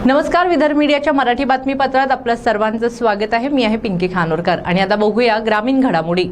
नमस्कार, विदर्भ मीडियाच्या मराठी बातमीपत्रात आपलं सर्वांचं स्वागत आहे। मी आहे पिंकी खानोरकर आणि आता बघूया ग्रामीण घडामोडी।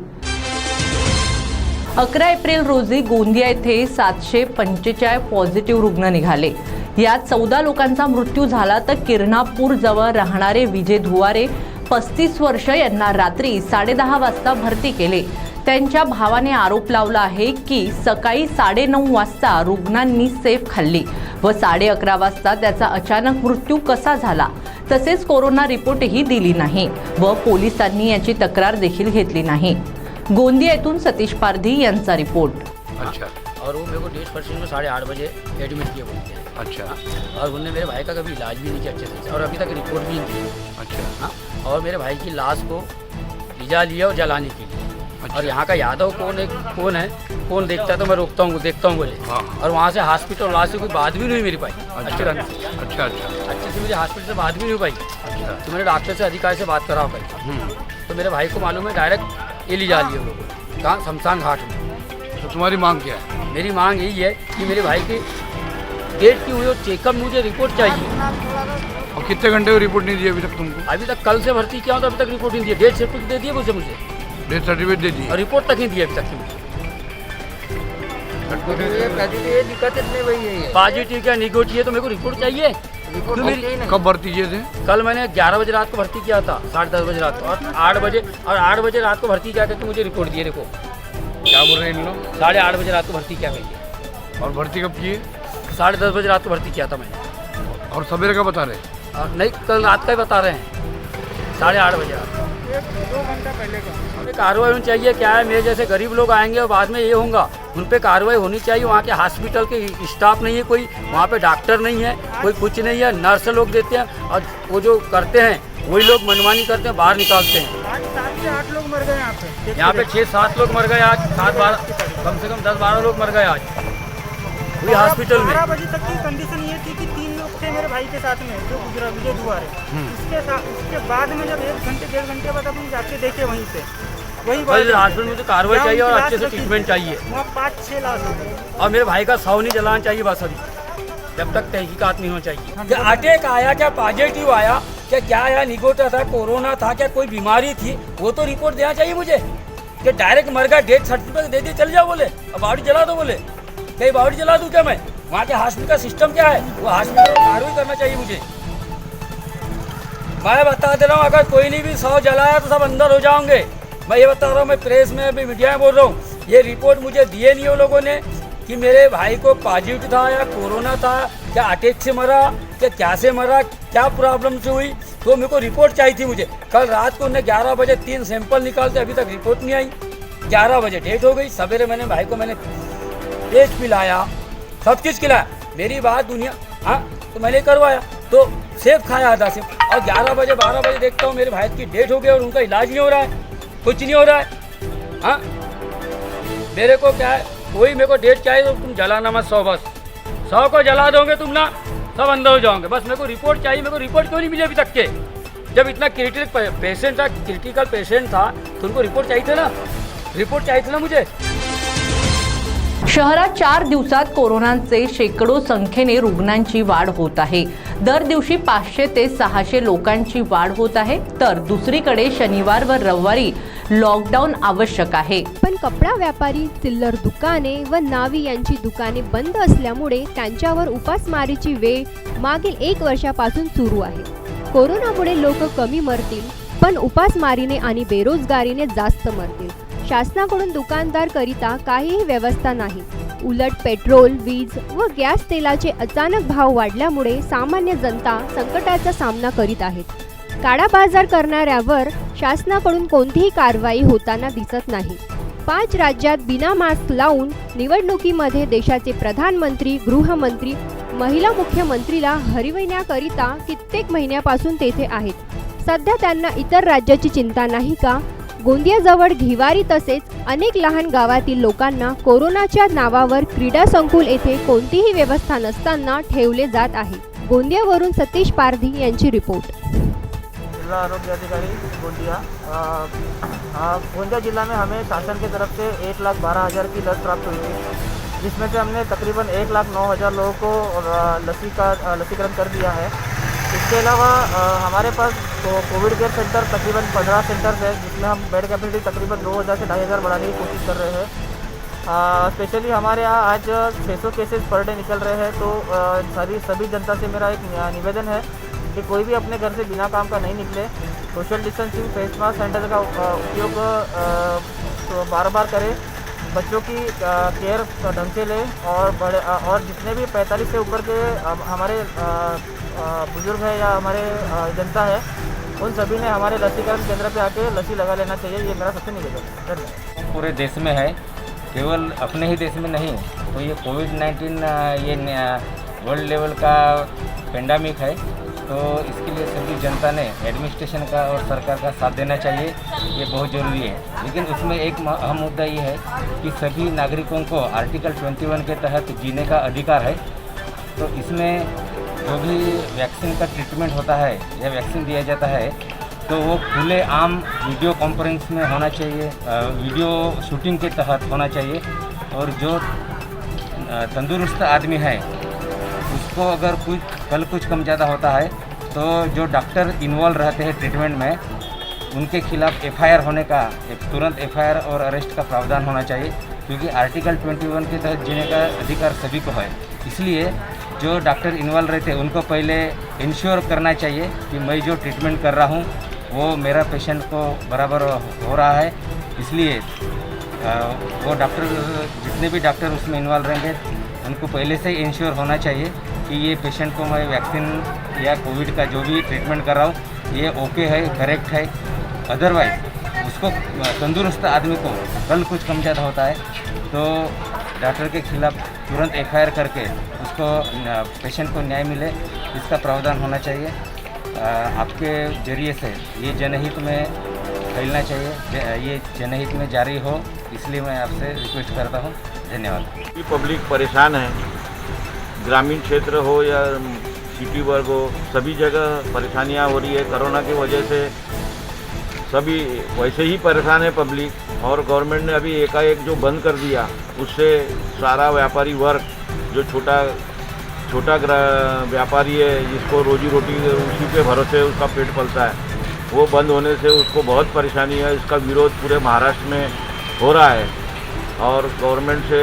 11 एप्रिल रोजी गोंदिया येथे 745 पॉझिटिव्ह रुग्ण निघाले। यात 14 लोकांचा मृत्यू झाला तर किरणापूर जवळ राहणारे विजय धुवारे 35 वर्ष यांना रात्री 10:30 वाजता भरती केले। त्यांच्या भावाने आरोप लावला आहे की सकाळी 9:30 वाजता रुग्णांनी सेफ खाल्ली व 11:30 वाजता त्याचा अचानक मृत्यू कसा झाला, तसेच कोरोना रिपोर्टही दिली नाही व पोलिसांनी याची तक्रार देखील घेतली नाही। गोंदिया येथून सतीश पारधी यांचा रिपोर्ट। अच्छा। और वो मेरे को 1:30 में 8:30 बजे एडमिट किए बोलते हैं। अच्छा। और उन्होंने मेरे भाई का कभी इलाज भी नहीं किया अच्छे से और अभी तक रिपोर्ट भी नहीं दी। अच्छा। हाँ, और मेरे भाई की लाश को लिजा लिया और जलाने के लिए। और यहाँ का यादव कौन है कौन देखता है तो मैं देखता हूँ बोले। हाँ। और वहाँ से हॉस्पिटल लाश से कोई बात भी नहीं मेरी पाई। अच्छा। अच्छे ढंग से अच्छा। अच्छा। अच्छे से मुझे हॉस्पिटल से बात भी नहीं हो पाई। अच्छा। तो मैंने डॉक्टर से अधिकारी से बात करा पाई। तो मेरे भाई को मालूम है डायरेक्ट ये लिजा लिए लोग कहाँ शमशान घाट में। तो तुम्हारी मांग क्या है? मेरी मांग यही है कि मेरे भाई की डेट की हुई और चेकअप मुझे रिपोर्ट चाहिए। और कितने घंटे की रिपोर्ट नहीं दी अभी तक तुमको? अभी तक कल से भर्ती किया हूँ तो अभी तक रिपोर्ट नहीं दी। डेट सर्टिफिकेट दे दिए मुझे डेथ सर्टिफिकेट दे दी और रिपोर्ट तक नहीं दी अभी तक की मुझे। पॉजिटिव क्या निगेटिव है तो मेरे को रिपोर्ट चाहिए। तो मेरी कब भर्ती किए थे? कल मैंने 11 बजे रात को भर्ती किया था, 10:30 बजे रात को, और 8 बजे रात को भर्ती किया करके मुझे रिपोर्ट दिए। देखो क्या बोल रहे हैं इन लोग? 8:30 बजे रात को भर्ती किया मैंने। और भर्ती कब किए? 10:30 बजे रात को भर्ती किया था मैंने। और सवेरे का बता रहे? और नहीं, कल रात का ही बता रहे हैं, 8:30 बजे रात। 2 घंटा पहले का कार्रवाई होनी चाहिए। क्या है, मेरे जैसे गरीब लोग आएंगे और बाद में ये होगा, उन पे कार्रवाई होनी चाहिए। वहाँ के हॉस्पिटल के स्टाफ नहीं है कोई, वहाँ पे डॉक्टर नहीं है कोई, कुछ नहीं है। नर्स लोग देते हैं और वो जो करते हैं वही लोग मनमानी करते हैं, बाहर निकालते हैं। आज 7 से 8 लोग मर गए यहाँ पे 6-7 लोग मर गए आज, 7-12 कम से कम 10-12 लोग मर गए आज वही हॉस्पिटल में। 12 बजे तक की कंडीशन ये थी कि 3 लोग थे मेरे भाई के साथ में जो गुजरा, विजय दुआरे। उसके बाद में जब 1 घंटे 1.5 घंटे बाद अपन जाके देखे वहीं पे वही हॉस्पिटल में तो कार्रवाई चाहिए और अच्छे से ट्रीटमेंट चाहिए। वहाँ 5-6 लाश हो गए और मेरे भाई का शव नहीं जलाना चाहिए बस अभी, जब तक तहकीकात नहीं होनी चाहिए। क्या अटैक आया, क्या पॉजिटिव आया, क्या आया, निगोटा था, कोरोना था, क्या कोई बीमारी थी, वो तो रिपोर्ट देना चाहिए मुझे। कि डायरेक्ट मर गया, डेथ सर्टिफिकेट दे दिए चल जाओ बोले, अब बॉडी जला दो बोले। कहीं बॉडी जला दूँ क्या मैं? वहाँ के हॉस्पिटल का सिस्टम क्या है, वो हॉस्पिटल में कार्रवाई करना चाहिए मुझे। मैं बता दे रहा हूँ, अगर कोई नहीं भी 100 जलाया तो सब अंदर हो जाओगे। मैं ये बता रहा हूँ, मैं प्रेस में अभी मीडिया में बोल रहा हूँ, ये रिपोर्ट मुझे दिए नहीं हो लोगों ने कि मेरे भाई को पॉजिटिव था या कोरोना था, क्या अटैक से मरा, क्या से मरा, क्या प्रॉब्लम से हुई, तो मेरे को रिपोर्ट चाहिए थी मुझे। कल रात को उन्हें 11 बजे 3 सैंपल निकालते, अभी तक रिपोर्ट नहीं आई। 11 बजे डेट हो गई। सवेरे मैंने भाई को पेस्ट पिलाया, सब चीज़ खिलाया, मेरी बात दुनिया, हाँ तो मैंने करवाया, तो सेब खाया आधा सेब। और 11 बजे 12 बजे देखता हूँ मेरे भाई की डेट हो गई और उनका इलाज नहीं हो रहा है, कुछ नहीं हो रहा है। हाँ, मेरे को क्या है, कोई मेरे को डेट चाहिए तो तुम जलाना मत 100, बस 100 को जला दोगे तुम ना, सब अंदर हो जाओगे। बस मेरे को रिपोर्ट चाहिए। मेरे को रिपोर्ट क्यों नहीं मिली अभी तक के? जब इतना क्रिटिकल पेशेंट था तो उनको रिपोर्ट चाहिए थे ना, रिपोर्ट चाहिए थे ना मुझे। शहरात 4 दिवसात कोरोनाचे शेकडो संख्येने रुग्णांची वाढ होत आहे। दर दिवशी 500 ते 600 लोकांची वाढ होत आहे, तर दुसरीकडे शनिवार व रविवारी लॉकडाऊन आवश्यक आहे। पण कपडा व्यापारी, चिल्लर दुकाने व नावी यांची दुकाने बंद असल्यामुळे त्यांच्यावर उपासमारीची वेळ मागील 1 वर्षापासून सुरू आहे। कोरोनामुळे लोक कमी मरतील, पण उपासमारीने आणि बेरोजगारीने जास्त मरतील। शासनाकडून दुकानदार करिता काहीही व्यवस्था नाही। उलट पेट्रोल, वीज व गॅस तेलाचे अचानक भाव वाढल्यामुळे सामान्य जनता संकटाचा सामना करीत आहेत। काळा बाजार करणाऱ्यावर शासनाकडून कोणतीही कारवाई होताना दिसत नाही। 5 राज्यात बिना मास्क लावून निवडणुकीमध्ये देशाचे प्रधानमंत्री, गृहमंत्री, महिला मुख्यमंत्रीला हरविण्याकरिता कित्येक महिन्यापासून तेथे आहेत। सध्या त्यांना इतर राज्याची चिंता नाही का? गोंदियाजवळ घिवारी तसेच अनेक लहान गावातील लोकांना कोरोनाच्या नावावर क्रीडा संकुल येथे कोणतीही व्यवस्था नसताना ठेवले जात आहे। गोंदियावरून सतीश पारधी यांची रिपोर्ट। जिला आरोग्य अधिकारी गोंदिया। गोंदिया जिला में हमें शासन की तरफ से 1,12,000 की लस प्राप्त हुई थी, जिसमें से हमने तकरीबन 1,09,000 लोगों को लसीकरण कर दिया है। इसके अलावा हमारे पास कोविड केयर सेंटर तकरीबन 15 सेंटर्स है, जिसमें हम बेड कैपेसिटी तकरीबन 2000 से 2500 बढ़ाने की कोशिश कर रहे हैं। स्पेशली हमारे यहाँ आज 600 केसेस पर डे निकल रहे हैं। तो सभी जनता से मेरा एक निवेदन है कि कोई भी अपने घर से बिना काम का नहीं निकले, social distancing, face mask, sanitizer का उपयोग तो बार बार करें, बच्चों की केयर ढंग से लें और जितने भी 45 से ऊपर के हमारे बुजुर्ग हैं या हमारे जनता है, उन सभी ने हमारे लसीकरण केंद्र पे आके लसी लगा लेना चाहिए। ये मेरा सबसे निवेदन है। धन्यवाद। पूरे देश में है, केवल अपने ही देश में नहीं। तो ये कोविड-19 ये वर्ल्ड लेवल का पेंडेमिक है, तो इसके लिए सभी जनता ने एडमिनिस्ट्रेशन का और सरकार का साथ देना चाहिए, ये बहुत ज़रूरी है। लेकिन उसमें एक अहम मुद्दा ये है कि सभी नागरिकों को आर्टिकल 21 के तहत जीने का अधिकार है। तो इसमें जो भी वैक्सीन का ट्रीटमेंट होता है या वैक्सीन दिया जाता है, तो वो खुले आम वीडियो कॉन्फ्रेंस में होना चाहिए, वीडियो शूटिंग के तहत होना चाहिए। और जो तंदुरुस्त आदमी है उसको अगर कुछ कम ज़्यादा होता है, तो जो डॉक्टर इन्वॉल्व रहते हैं ट्रीटमेंट में, उनके खिलाफ एफआईआर होने का तुरंत एफआईआर और अरेस्ट का प्रावधान होना चाहिए, क्योंकि आर्टिकल 21 के तहत जीने का अधिकार सभी को है। इसलिए जो डॉक्टर इन्वॉल्व रहते हैं उनको पहले इंश्योर करना चाहिए कि मैं जो ट्रीटमेंट कर रहा हूँ वो मेरा पेशेंट को बराबर हो रहा है। इसलिए वो डॉक्टर, जितने भी डॉक्टर उसमें इन्वॉल्व रहेंगे, उनको पहले से ही इंश्योर होना चाहिए कि ये पेशेंट को मैं वैक्सीन या कोविड का जो भी ट्रीटमेंट कर रहा हूँ ये ओके है, करेक्ट है। अदरवाइज उसको तंदुरुस्त आदमी को कल कुछ कम ज़्यादा होता है तो डॉक्टर के खिलाफ तुरंत एफआईआर करके उसको पेशेंट को न्याय मिले, इसका प्रावधान होना चाहिए। आपके जरिए से ये जनहित में फैलना चाहिए, ये जनहित में जारी हो, इसलिए मैं आपसे रिक्वेस्ट करता हूँ। धन्यवाद। पब्लिक परेशान है, ग्रामीण क्षेत्र हो या सिटी वर्ग हो, सभी जगह परेशानियाँ हो रही है। कोरोना की वजह से सभी वैसे ही परेशान है पब्लिक, और गवर्नमेंट ने अभी एकाएक जो बंद कर दिया, उससे सारा व्यापारी वर्ग, जो छोटा व्यापारी है जिसको रोजी रोटी उसी पे भरोसे उसका पेट पलता है, वो बंद होने से उसको बहुत परेशानी है। इसका विरोध पूरे महाराष्ट्र में हो रहा है और गवर्नमेंट से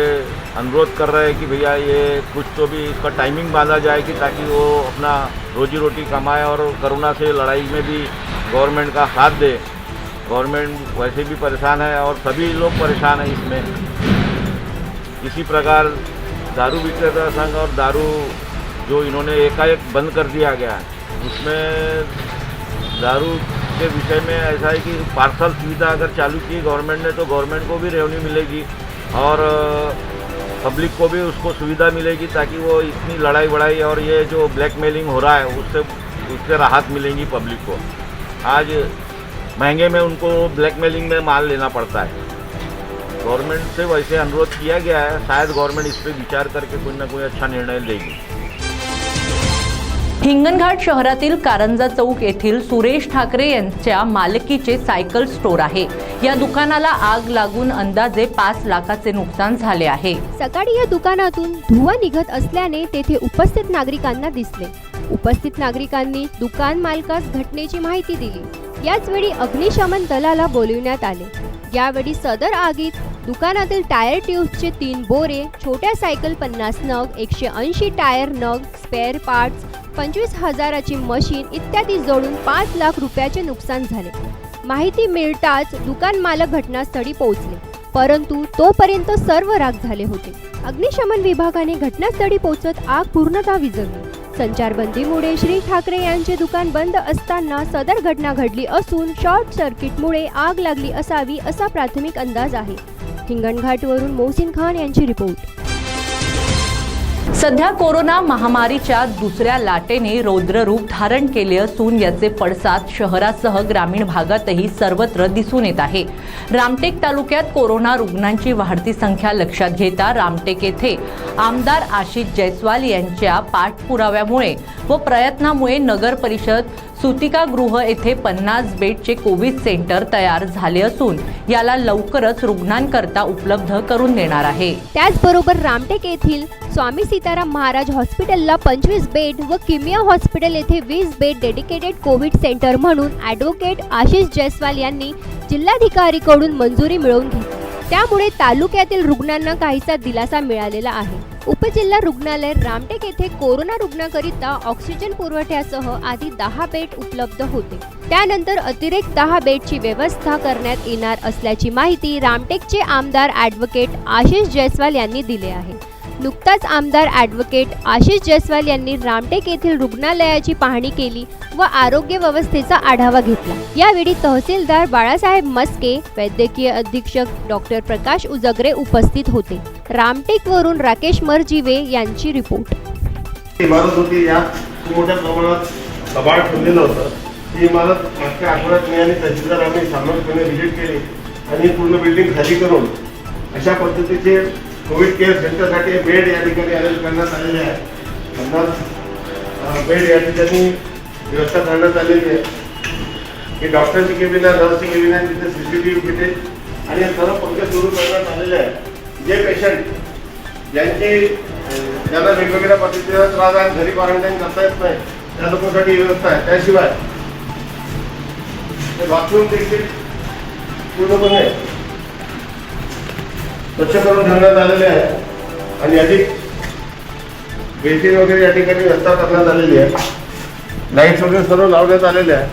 अनुरोध कर रहे हैं कि भैया ये कुछ तो भी इसका टाइमिंग बांधा जाए कि ताकि वो अपना रोजी रोटी कमाए और कोरोना से लड़ाई में भी गवर्नमेंट का साथ दे। गवर्नमेंट वैसे भी परेशान है और सभी लोग परेशान हैं इसमें। इसी प्रकार दारू विक्रेता संघ और दारू जो इन्होंने एकाएक बंद कर दिया गया है, उसमें दारू के विषय में ऐसा है कि पार्सल सुविधा अगर चालू की गवर्नमेंट ने तो गवर्नमेंट को भी रेवेन्यू मिलेगी और पब्लिक को भी उसको सुविधा मिलेगी, ताकि वो इतनी लड़ाई वड़ाई और ये जो ब्लैकमेलिंग हो रहा है उससे राहत मिलेगी पब्लिक को। आज महंगे में उनको ब्लैकमेलिंग में माल लेना पड़ता है। गवर्नमेंट से वैसे अनुरोध किया गया है, शायद गवर्नमेंट इस पर विचार करके कोई ना कोई अच्छा निर्णय लेगी। हिंगणघाट शहरातील कारंजा चौक येथील सुरेश ठाकरे यांच्या मालकीचे सायकल स्टोर आहे। या दुकानाला आग लागून अंदाजे 5 लाखाचे नुकसान झाले आहे। सकाळी या दुकानातून धुवा निघत असल्याने तेथे उपस्थित नागरिकांना दिसले। उपस्थित नागरिकांनी दुकान मालकास घटनेची माहिती दिली। याच वेळी अग्निशमन दलाला बोलविण्यात आले। यावेळी सदर आगीत दुकानातील टायर ट्यूब्सचे 3 बोरे, छोट्या सायकल 50 नग, 180 टायर नग, स्पेअर पार्ट्स, 25,000ची मशीन इत्यादी जोडून 5 लाख रुपयाचे नुकसान झाले। माहिती मिळताच दुकान मालक घटनास्थळी पोहोचले, परंतु तोपर्यंत सर्व राख झाले होते। अग्निशमन विभागाने घटनास्थळी पोहोचत आग पूर्णतः विझवली। संचारबंदीमुळे श्री ठाकरे यांचे दुकान बंद असताना सदर घटना घडली असून शॉर्ट सर्किटमुळे आग लागली असावी असा प्राथमिक अंदाज आहे। हिंगणघाटवरून मोहसिन खान यांची रिपोर्ट। सध्या कोरोना महामारीच्या दुसऱ्या लाटेने रौद्ररूप धारण केले असून याचे पडसाद शहरासह ग्रामीण भागातही सर्वत्र दिसून येत आहे। रामटेक तालुक्यात कोरोना रुग्णांची वाढती संख्या लक्षात घेता रामटेक येथे आमदार आशिष जयस्वाल यांच्या पाठपुराव्यामुळे व प्रयत्नामुळे नगर परिषद सुतिका गृह येथे 50 बेडचे कोविड सेंटर तयार झाले असून याला लवकरच रुग्णांकरता उपलब्ध करून देणार आहे. त्याचबरोबर रामटेक येथील स्वामी सीताराम महाराज हॉस्पिटलला 25 बेड व किमिया हॉस्पिटल येथे 20 बेड डेडिकेटेड कोविड सेंटर म्हणून ॲडव्होकेट आशिष जयस्वाल यांनी जिल्हाधिकारीकडून मंजुरी मिळवून घेतली. त्यामुळे तालुक्यातील रुग्णांना काहीसा दिलासा मिळालेला आहे. उपजिल्हा रुग्णालय रामटेक येथे कोरोना रुग्णाकरिता ऑक्सिजन पुरवठ्यासह आधी 10 बेड उपलब्ध होते. त्यानंतर अतिरिक्त 10 बेडची व्यवस्था करण्यात येणार असल्याची माहिती रामटेकचे आमदार ॲडव्होकेट आशिष जयस्वाल यांनी दिले आहे. नुकताच आमदार ॲडव्होकेट आशिष जयस्वाल यांनी रामटेक येथील रुग्णालयाची पाहणी केली व आरोग्य व्यवस्थेचा आढावा घेतला. यावेळी तहसीलदार बाळासाहेब मस्के, वैद्यकीय अधीक्षक डॉक्टर प्रकाश उजगरे उपस्थित होते. रामटेक वरून राकेश मरजीवे यांची रिपोर्ट. इमारत होती, या मोठ्या प्रमाणात दबाण ठेवलेलं होतं. ही इमारत मागच्या आठवड्यात मी आणि तहसीलदार आम्ही सामूहिकपणे व्हिजिट केली आणि पूर्ण बिल्डिंग खाली करून अशा पद्धतीचे कोविड केअर सेंटरसाठी बेड या ठिकाणी अरेंज करण्यात आलेले आहे. 50 बेड या ठिकाणी व्यवस्था करण्यात आलेली आहे. ही डॉक्टरची केबिन आहे, नर्सची केबिन आहे, तिथे CCTV फुटेज आणि सर्व पंखे सुरू करण्यात आलेले आहे. जे पेशंट ज्यांना वेगवेगळ्या पद्धतीचा त्रास आहे, घरी क्वारंटाईन करता येत नाही, त्या लोकांसाठी व्यवस्था आहे. त्याशिवाय बाथरूम देखील पूर्णपणे स्वच्छ करून ठेवण्यात आलेले आहे आणि अधिक बेसिन वगैरे या ठिकाणी व्यवस्था करण्यात आलेली आहे. लाईट्स वगैरे सर्व लावण्यात आलेले आहे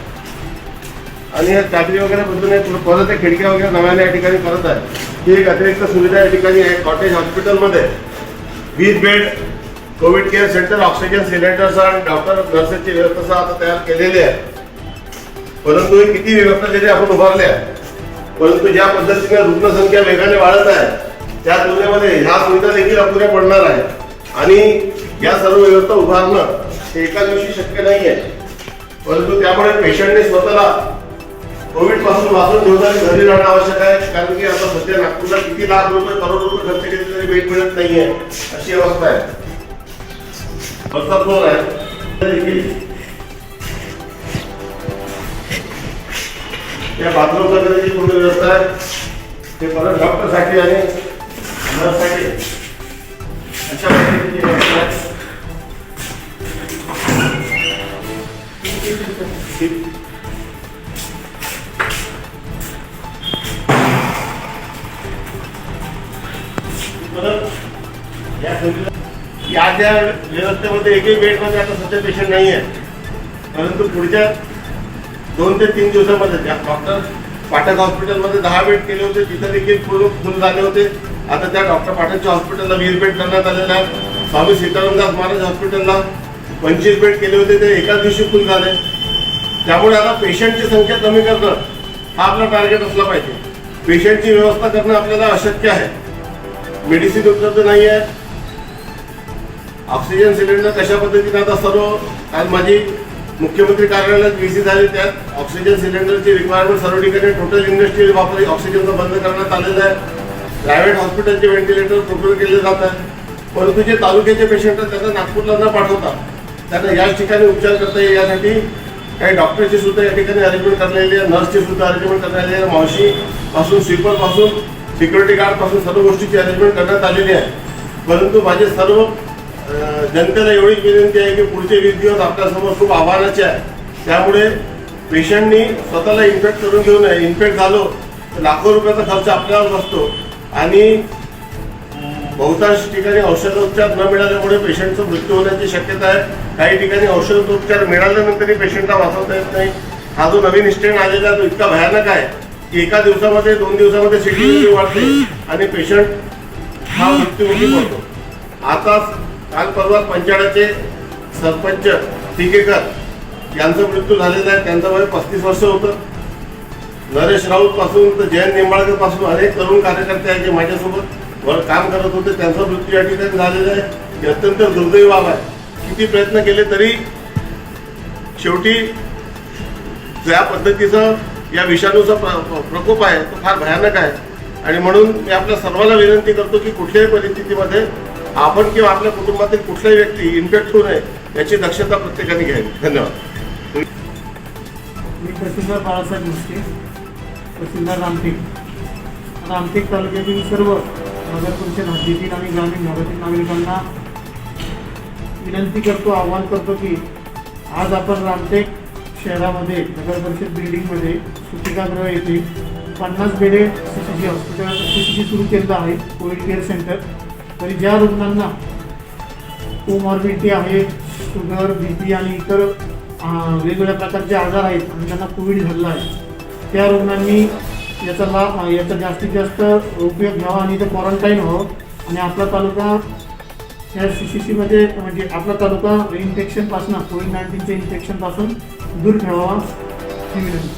आणि या चादरी वगैरे बदलून परत त्या खिडक्या वगैरे नव्याने या ठिकाणी करत आहे. ही एक अतिरिक्त सुविधा या ठिकाणी आहे. कॉटेज हॉस्पिटलमध्ये 20 bed Covid care centre, oxygen cylinders आणि डॉक्टर नर्सेसची व्यवस्था आता तयार केलेली आहे. परंतु ही किती व्यवस्था जरी आपण उभारल्या, परंतु ज्या पद्धतीने रुग्णसंख्या वेगाने वाढत आहे त्या तुलनेमध्ये ह्या सुविधा देखील अपुऱ्या पडणार आहे आणि या सर्व व्यवस्था उभारणं हे एका दिवशी शक्य नाही आहे. परंतु त्यामुळे पेशंटने स्वतःला कोविड पासून वाचून ठेवण्यासाठी घरी राहणं आवश्यक आहे. कारण की आता सध्या नागपूरला किती लाख रुपये, करोड रुपये खर्च केले तरी बेड मिळत नाहीये, अशी अवस्था आहे. फ्लोर आहे, या बाथरूम वगैरेची पूर्ण व्यवस्था आहे. ते परत डॉक्टरसाठी आणि नर्ससाठी अशा पद्धतीची व्यवस्था आहे. या त्या व्यवस्थेमध्ये एकही बेडमध्ये आता सध्या पेशंट नाही आहे. परंतु पुढच्या 2 ते 3 दिवसामध्ये डॉक्टर पाठक हॉस्पिटलमध्ये 10 बेड केले होते, तिथे देखील फुल झाले होते. आता त्या डॉक्टर पाठकच्या हॉस्पिटलला 20 बेड करण्यात आलेले आहेत. स्वामी सीतारामदास महाराज हॉस्पिटलला 25 बेड केले होते, ते एकाच दिवशी फुल झाले. त्यामुळे आता पेशंटची संख्या कमी करणं हा आपला टार्गेट असला पाहिजे. पेशंटची व्यवस्था करणं आपल्याला अशक्य आहे. मेडिसिन उपलब्ध नाही आहे. ऑक्सिजन सिलेंडर कशा पद्धतीने आता सर्व, आज माझी मुख्यमंत्री कार्यालयात व्हिजिट झाली, त्यात ऑक्सिजन सिलेंडरची रिक्वायरमेंट सर्व ठिकाणी टोटल इंडस्ट्रियल वापर ऑक्सिजनचा बंद करण्यात आलेला आहे. प्रायव्हेट हॉस्पिटलचे व्हेंटिलेटर प्रोक्युअर केले जात आहे. परंतु जे तालुक्याचे पेशंट आहेत त्यांना नागपूरला न पाठवता त्यांना याच ठिकाणी उपचार करता येईल यासाठी काही डॉक्टरची सुद्धा या ठिकाणी अरेंजमेंट करण्यात आहे. नर्सची सुद्धा अरेंजमेंट करण्यात आली आहे. मावशीपासून स्वीपरपासून सिक्युरिटी गार्डपासून सर्व गोष्टीची अरेंजमेंट करण्यात आलेली आहे. परंतु माझे सर्व जनतेला एवढीच विनंती आहे की पुढचे 20 दिवस आपल्यासमोर खूप आव्हानाचे आहे. त्यामुळे पेशंटनी स्वतःला इन्फेक्ट करून घेऊ नये. इन्फेक्ट झालो तर लाखो रुपयाचा खर्च आपल्यावर बसतो आणि बहुतांश ठिकाणी औषधोपचार न मिळाल्यामुळे पेशंटचा मृत्यू होण्याची शक्यता आहे. काही ठिकाणी औषधोपचार मिळाल्यानंतरही पेशंटला वाचवता येत नाही. हा जो नवीन स्ट्रेन आलेला आहे तो इतका भयानक आहे की एका दिवसामध्ये 2 दिवसामध्ये CT वाढते आणि पेशंट हा मृत्यूमुखी पडतो. आता काल परवा पंचायतचे सरपंच टिकेकर यांचा मृत्यू झालेला आहे. त्यांचं वय 35 वर्ष होतं. नरेश राऊत पासून तर जयंत निंबाळकर पासून अनेक तरुण कार्यकर्ते आहेत जे माझ्यासोबत वर काम करत होते, त्यांचा मृत्यू या ठिकाणी झालेला आहे. ही अत्यंत दुर्दैवी बाब आहे. किती प्रयत्न केले तरी शेवटी ज्या पद्धतीचं या विषाणूचा प्रकोप आहे तो फार भयानक आहे आणि म्हणून मी आपल्या सर्वांना विनंती करतो की कुठल्याही परिस्थितीमध्ये आपण किंवा आपल्या कुटुंबातील कुठल्याही व्यक्ती इन्फेक्ट होऊ नये याची दक्षता प्रत्येकाने घ्यावी. धन्यवाद. मी तहसीलदार बाळासाहेब मुस्के, तहसीलदार रामटेक तालुक्यातील सर्व नगर परिषद हद्दीतील आणि ग्रामीण भागातील नागरिकांना विनंती करतो, आवाहन करतो की आज आपण रामटेक शहरामध्ये नगर परिषद बिल्डिंगमध्ये सुटिकागृह येथे 50 बेडे CCG हॉस्पिटल CCG सुरू केलं आहे, कोविड केअर सेंटर. तरी ज्या रुग्णांना कोमॉर्बिडिटी आहे, शुगर, BP आणि इतर वेगवेगळ्या प्रकारचे आजार आहेत आणि त्यांना कोविड झालेला आहे, त्या रुग्णांनी याचा जास्तीत जास्त उपयोग घ्यावा आणि इथं क्वारंटाईन व्हावं आणि आपला तालुका या CCCमध्ये म्हणजे आपला तालुका इन्फेक्शनपासून कोविड-19च्या इन्फेक्शनपासून दूर ठेवावा ही विनंती.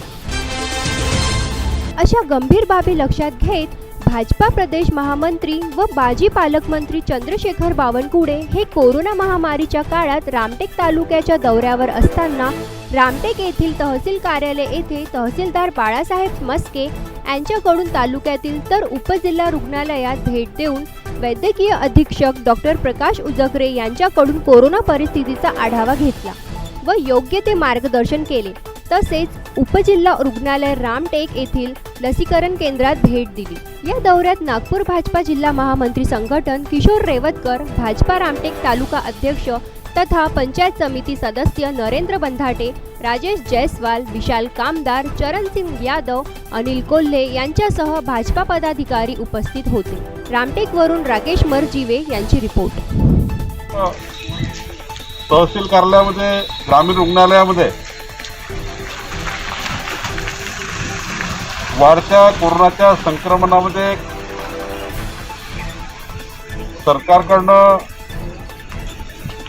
अशा गंभीर बाबी लक्षात घेत भाजपा प्रदेश महामंत्री व माजी पालकमंत्री चंद्रशेखर बावनकुळे हे कोरोना महामारीच्या काळात रामटेक तालुक्याच्या दौऱ्यावर असताना रामटेक येथील तहसील कार्यालय येथे तहसीलदार बाळासाहेब मस्के यांच्याकडून तालुक्यातील तर उपजिल्हा रुग्णालयात भेट देऊन वैद्यकीय अधीक्षक डॉक्टर प्रकाश उजगरे यांच्याकडून कोरोना परिस्थितीचा आढावा घेतला व योग्य ते मार्गदर्शन केले. तसेच उपजिल्हा रुग्णालय रामटेक येथील लसीकरण केंद्रात भेट दिली. या दौऱ्यात नागपूर भाजपा जिल्हा महामंत्री संघटन किशोर रेवतकर, भाजपा रामटेक तालुका अध्यक्ष तथा पंचायत समिती सदस्य नरेंद्र बंधाटे, राजेश जयस्वाल, विशाल कामदार, चरणसिंग यादव, अनिल कोल्हे यांच्यासह भाजपा पदाधिकारी उपस्थित होते. रामटेकवरून राकेश मरजीवे यांची रिपोर्ट. तहसील कार्यालयामध्ये, ग्रामीण रुग्णालयामध्ये वाढत्या कोरोनाच्या संक्रमणामध्ये सरकारकडनं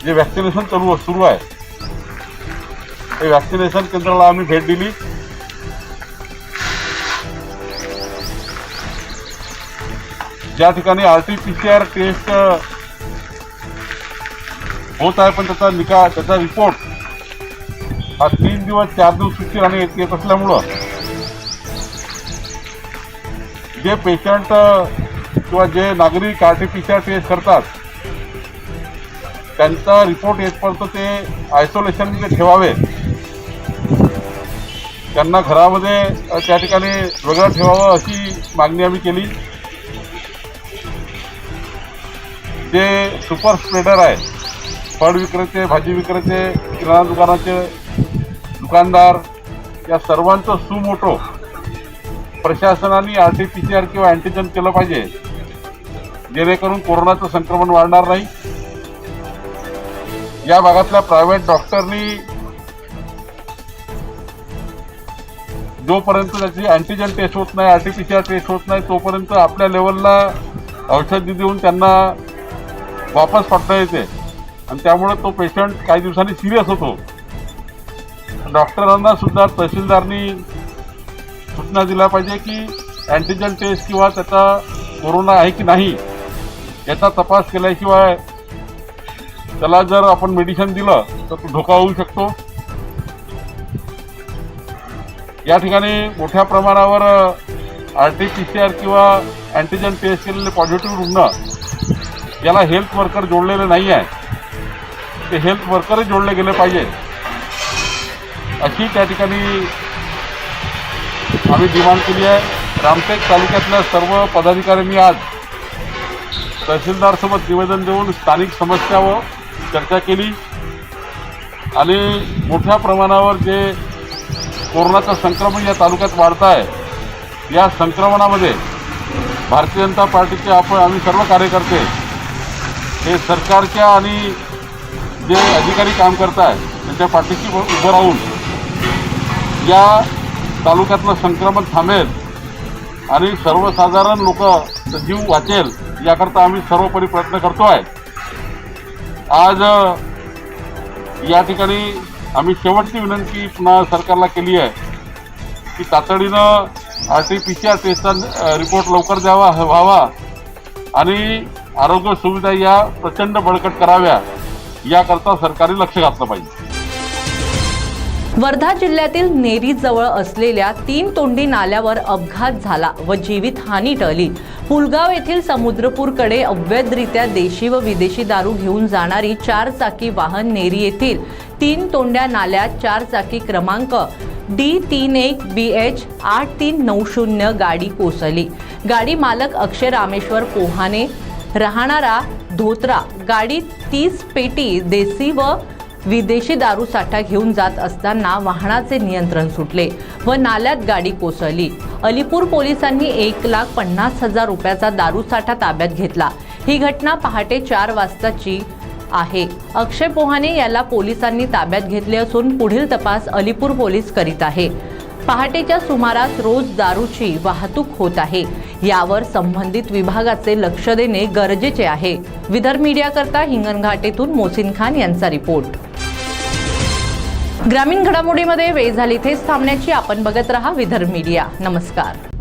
जे वॅक्सिनेशन सुरू आहे ते वॅक्सिनेशन केंद्राला आम्ही भेट दिली. ज्या ठिकाणी RT-PCR टेस्ट होत आहे पण त्याचा रिपोर्ट हा 3 दिवस 4 दिवस उशिराने येत असल्यामुळं जे पेशंट किंवा जे नागरिक RT-PCR टेस्ट करतात त्यांचा रिपोर्ट येतपर्यंत ते आयसोलेशनमध्ये ठेवावे, त्यांना घरामध्ये त्या ठिकाणी वेगळं ठेवावं अशी मागणी आम्ही केली. जे सुपर स्प्रेडर आहे, फळ विक्रेते, भाजी विक्रेते, किराणा दुकानाचे दुकानदार या सर्वांचं सुमोटो प्रशासनाने RT-PCR किंवा अँटीजन केलं पाहिजे, जेणेकरून कोरोनाचं संक्रमण वाढणार नाही. या भागातल्या प्रायव्हेट डॉक्टरनी जोपर्यंत त्याची अँटीजन टेस्ट होत नाही, RT-PCR टेस्ट होत नाही, तोपर्यंत आपल्या लेवलला औषधी देऊन त्यांना वापस पाठवता येते आणि त्यामुळे तो पेशंट काही दिवसांनी सिरियस होतो. डॉक्टरांना सुद्धा तहसीलदारनी सूचना दिल्या पाहिजे की अँटीजन टेस्ट किंवा त्याचा कोरोना आहे की नाही याचा तपास केल्याशिवाय त्याला जर आपण मेडिसिन दिलं तर तो धोका होऊ शकतो. या ठिकाणी मोठ्या प्रमाणावर RT-PCR किंवा अँटीजन टेस्ट केलेले पॉझिटिव्ह रुग्ण याला हेल्थ वर्कर जोडलेले नाही आहे, ते हेल्थ वर्करही जोडले गेले पाहिजे अशी त्या ठिकाणी आम्ही डिमांड केली आहे. रामटेक तालुक्यातल्या सर्व पदाधिकाऱ्यांनी आज तहसीलदारसोबत निवेदन देऊन स्थानिक समस्यावर चर्चा केली आणि मोठ्या प्रमाणावर जे कोरोनाचं संक्रमण या तालुक्यात वाढत आहे, या संक्रमणामध्ये भारतीय जनता पार्टीचे आम्ही सर्व कार्यकर्ते हे सरकारच्या आणि जे अधिकारी काम करत आहेत त्यांच्या पाठीशी उभं राहून या तालुक्यातलं संक्रमण थांबेल आणि सर्वसाधारण लोक जीव वाचेल याकरता आम्ही सर्वोपरी प्रयत्न करतो आहे. आज या ठिकाणी आम्ही शेवटची विनंती पुन्हा सरकारला केली आहे की तातडीनं RT-PCR टेस्टचा रिपोर्ट लवकर व्हावा आणि आरोग्य सुविधा या प्रचंड बळकट कराव्या याकरता सरकारने लक्ष घातलं पाहिजे. वर्धा जिल्ह्यातील नेरी जवळ असलेल्या 3 तोंडी नाल्यावर अपघात झाला व जीवितहानी टळली. पुलगाव येथील समुद्रपूरकडे अवैधरित्या देशी व विदेशी दारू घेऊन जाणारी 4 चाकी वाहन नेरी येथील 3 तोंड्या नाल्यात 4 चाकी क्रमांक D31BH 8390 गाडी कोसळली. गाडी मालक अक्षय रामेश्वर पोहाने राहणारा धोत्रा गाडीत 30 पेटी देसी व विदेशी दारू साठा घेऊन जात असताना वाहनाचे नियंत्रण सुटले व नाल्यात गाडी कोसळली. अलीपूर पोलिसांनी 1,50,000 रुपयाचा दारू साठा ताब्यात घेतला. ही घटना पहाटे 4 वाजताची आहे. अक्षय पोहाने याला पोलिसांनी ताब्यात घेतले असून पुढील तपास अलीपूर पोलीस करीत आहे. पहाटेच्या सुमारास रोज दारूची वाहतूक होत आहे. यावर संबंधित विभागाचे लक्ष देणे गरजेचे आहे. विदर्भ मीडिया करता हिंगणघाट येथून मोहसिन खान यांचा रिपोर्ट. ग्रामीण घडामोडीमध्ये वेळ झाली इथेच थांबण्याची. आपण बघत रहा विदर्भ मीडिया. नमस्कार.